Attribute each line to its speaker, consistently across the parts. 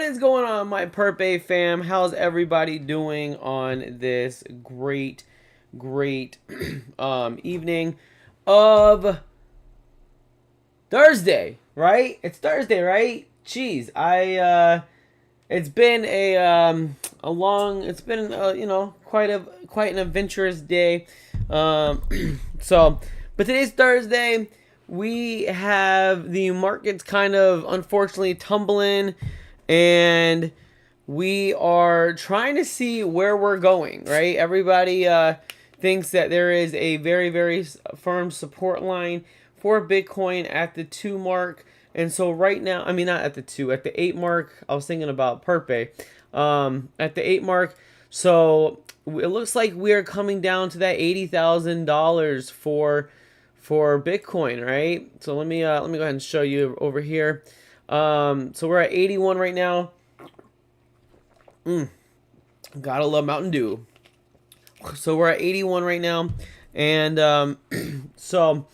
Speaker 1: is going on, my Purpe fam? How's everybody doing on this great evening of Thursday? Right? It's Thursday, right? Jeez, it's been a long, it's been quite an adventurous day. Um, so, but today's Thursday. We have the markets kind of unfortunately tumbling, and we are trying to see where we're going, right? Everybody thinks that there is a very firm support line for Bitcoin at the 2 mark. And so right now, I mean, not at the 2, at the 8 mark. I was thinking about Purpe. At the 8 mark. So it looks like we're coming down to that $80,000 for Bitcoin, right? So let me go ahead and show you over here. So we're at 81 right now. Gotta love Mountain Dew. So we're at 81 right now, and so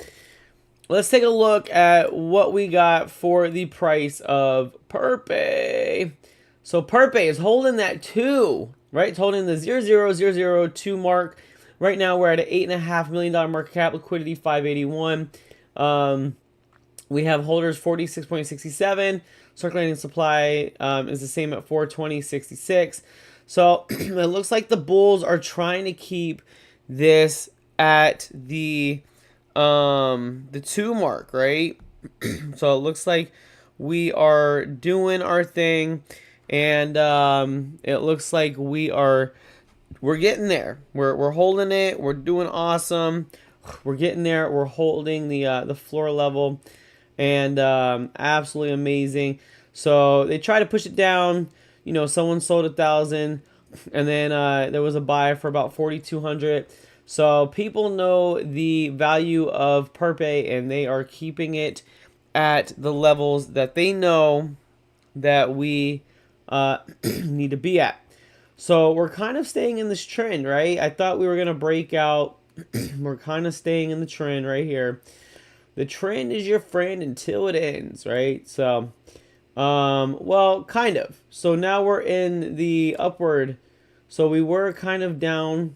Speaker 1: let's take a look at what we got for the price of Purpe. So Purpe is holding that 2, right? It's holding the 0.0002 mark. Right now we're at an $8.5 million market cap, liquidity 581. We have holders 46.67. Circulating supply is the same at 420.66. So it looks like the bulls are trying to keep this at the 2 mark, right? So it looks like we are doing our thing, and it looks like we're getting there. We're holding it. We're doing awesome. We're getting there. We're holding the floor level, and absolutely amazing. So they try to push it down. You know, someone sold 1,000, and then there was a buy for about 4,200. So people know the value of Purpe, and they are keeping it at the levels that they know that we need to be at. So we're kind of staying in this trend, right? I thought we were going to break out. We're kind of staying in the trend right here. The trend is your friend until it ends, right? So, well, kind of. So now we're in the upward. So we were kind of down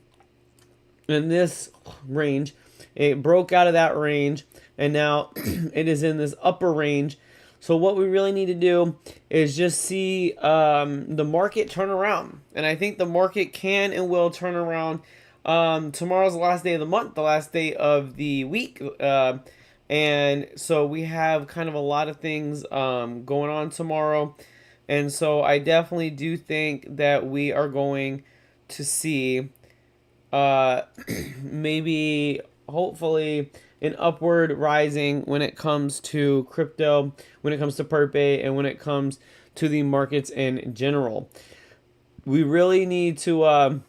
Speaker 1: in this range. It broke out of that range, and now it is in this upper range. So what we really need to do is just see the market turn around. And I think the market can and will turn around. Tomorrow's the last day of the month, the last day of the week. And so we have kind of a lot of things going on tomorrow. And so I definitely do think that we are going to see maybe, hopefully, an upward rising when it comes to crypto, when it comes to Purpe, and when it comes to the markets in general. We really need to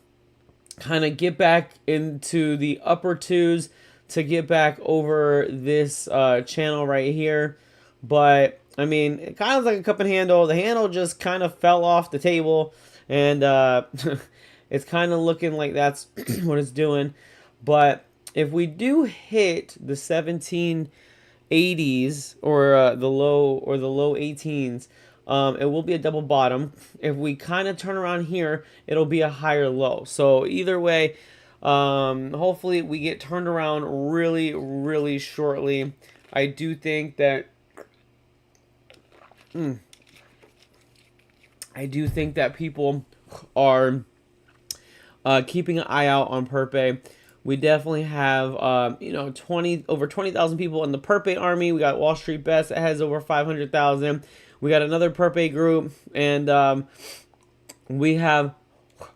Speaker 1: kind of get back into the upper 2s to get back over this channel right here. But I mean, it kind of like a cup and handle. The handle just kind of fell off the table, and it's kind of looking like that's what it's doing. But if we do hit the 1780s or the low 18s, it will be a double bottom. If we kind of turn around here, it'll be a higher low. So either way, hopefully we get turned around really shortly. I do think that people are keeping an eye out on Purpe. We definitely have over 20,000 people in the Purpe army. We got Wall Street Bets that has over 500,000. We got another Purpe group, and we have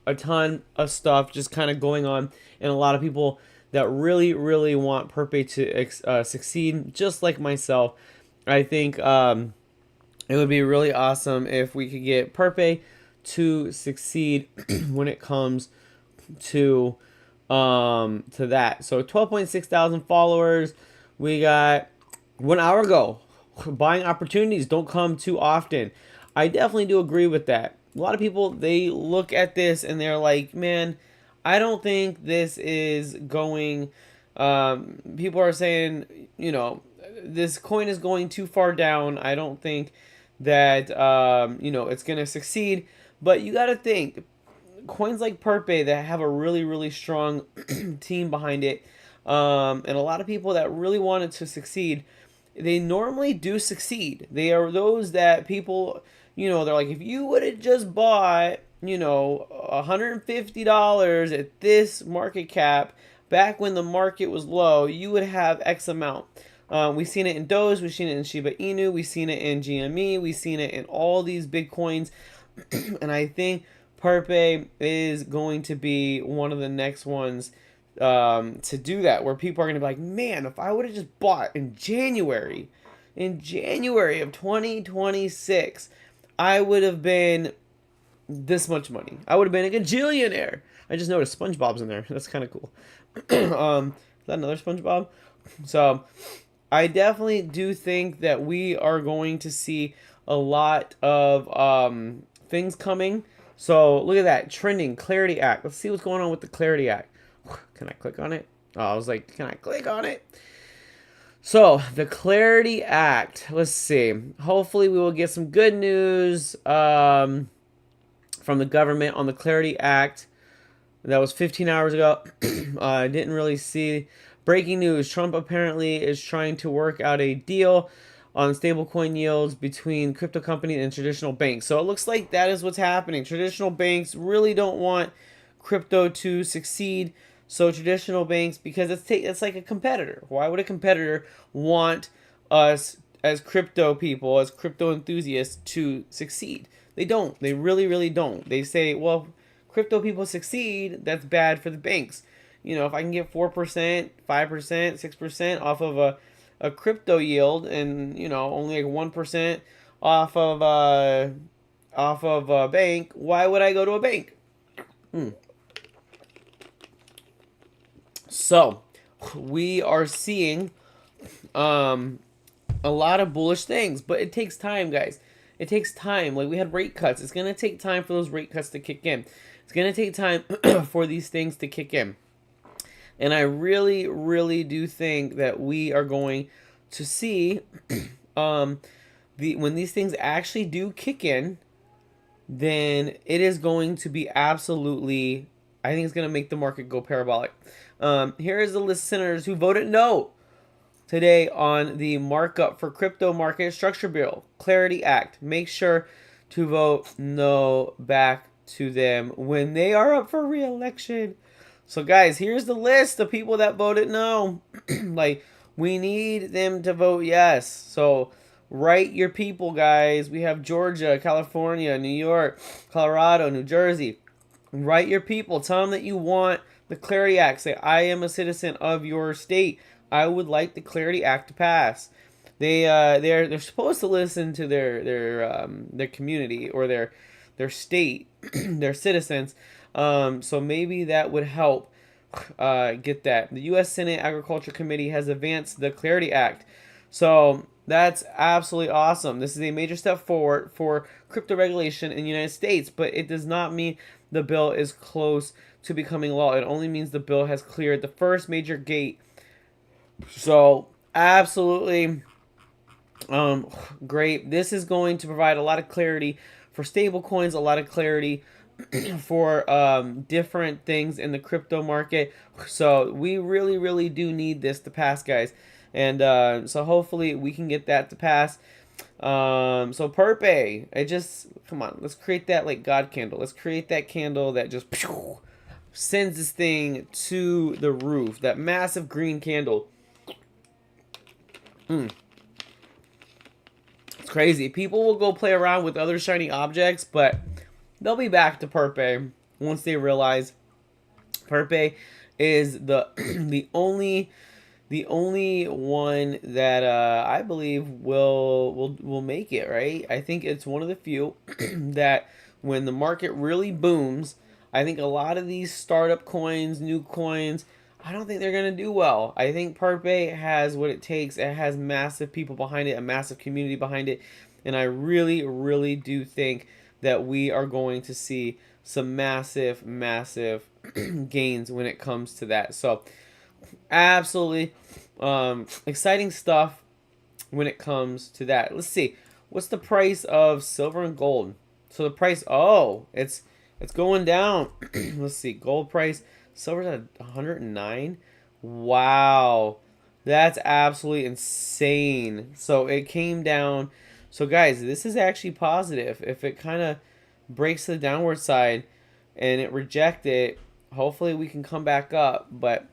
Speaker 1: a ton of stuff just kind of going on, and a lot of people that really want Purpe to succeed, just like myself. I think it would be really awesome if we could get Purpe to succeed when it comes to that. So 12.6 thousand followers. We got 1 hour ago. Buying opportunities don't come too often. I definitely do agree with that. A lot of people, they look at this and they're like, man, I don't think this is going, people are saying, this coin is going too far down. I don't think that you know, it's gonna succeed. But you got to think, coins like Purpe that have a really really strong team behind it, and a lot of people that really want it to succeed, they normally do succeed. They are those that people, you know, they're like, if you would have just bought, you know, $150 at this market cap back when the market was low, you would have X amount. We've seen it in Doge, we've seen it in Shiba Inu, we've seen it in GME, we've seen it in all these big coins, and I think Purpe is going to be one of the next ones to do that, where people are going to be like, man, if I would have just bought in January of 2026, I would have been this much money. I would have been a gajillionaire. I just noticed SpongeBob's in there. That's kind of cool. Is that another SpongeBob? So I definitely do think that we are going to see a lot of things coming. So look at that, trending Clarity Act. Let's see what's going on with the Clarity Act. Can I click on it? Oh, I was like, can I click on it? So the Clarity Act. Let's see. Hopefully we will get some good news from the government on the Clarity Act. That was 15 hours ago. I didn't really see. Breaking news. Trump apparently is trying to work out a deal on stablecoin yields between crypto companies and traditional banks. So it looks like that is what's happening. Traditional banks really don't want crypto to succeed. So traditional banks, because it's like a competitor. Why would a competitor want us as crypto people, as crypto enthusiasts, to succeed? They don't. They really, really don't. They say, well, crypto people succeed, that's bad for the banks. You know, if I can get 4%, 5%, 6% off of a crypto yield, and you know, only like 1% off of a bank, why would I go to a bank? So we are seeing a lot of bullish things, but it takes time, guys. It takes time. Like, we had rate cuts. It's gonna take time for those rate cuts to kick in. It's gonna take time for these things to kick in. And I really, really do think that we are going to see when these things actually do kick in, then it is going to be absolutely, I think it's going to make the market go parabolic. Here is the list of senators who voted no today on the markup for crypto market structure bill, Clarity Act. Make sure to vote no back to them when they are up for re-election. So guys, here's the list of people that voted no. Like, we need them to vote yes. So write your people, guys. We have Georgia, California, New York, Colorado, New Jersey. Write your people. Tell them that you want the Clarity Act. Say, I am a citizen of your state. I would like the Clarity Act to pass. They're supposed to listen to their community or their state, their citizens. So maybe that would help get that. The U.S. Senate Agriculture Committee has advanced the Clarity Act. So that's absolutely awesome. This is a major step forward for crypto regulation in the United States, but it does not mean the bill is close to becoming law. It only means the bill has cleared the first major gate. So absolutely great. This is going to provide a lot of clarity for stable coins, a lot of clarity for different things in the crypto market. So we really, really do need this to pass, guys. And so hopefully we can get that to pass. So Purpe, come on, let's create that like God candle. Let's create that candle that just sends this thing to the roof. That massive green candle. It's crazy. People will go play around with other shiny objects, but they'll be back to Purpe once they realize Purpe is the the only one that I believe will make it, right? I think it's one of the few that when the market really booms, I think a lot of these startup coins, new coins, I don't think they're going to do well. I think Purpe has what it takes. It has massive people behind it, a massive community behind it, and I really, really do think that we are going to see some massive, massive gains when it comes to that. So absolutely exciting stuff when it comes to that. Let's see. what's the price of silver and gold? So the price, oh, it's going down. Let's see, gold price, silver's at 109. Wow, that's absolutely insane. So it came down. So guys, this is actually positive. If it kind of breaks to the downward side and it reject it, hopefully we can come back up. But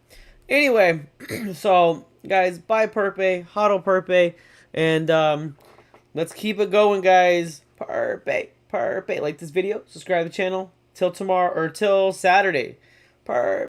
Speaker 1: anyway, so guys, bye Purpe, hodl Purpe, and let's keep it going, guys. Purpe, Purpe. Like this video, subscribe to the channel. Till tomorrow or till Saturday. Purpe.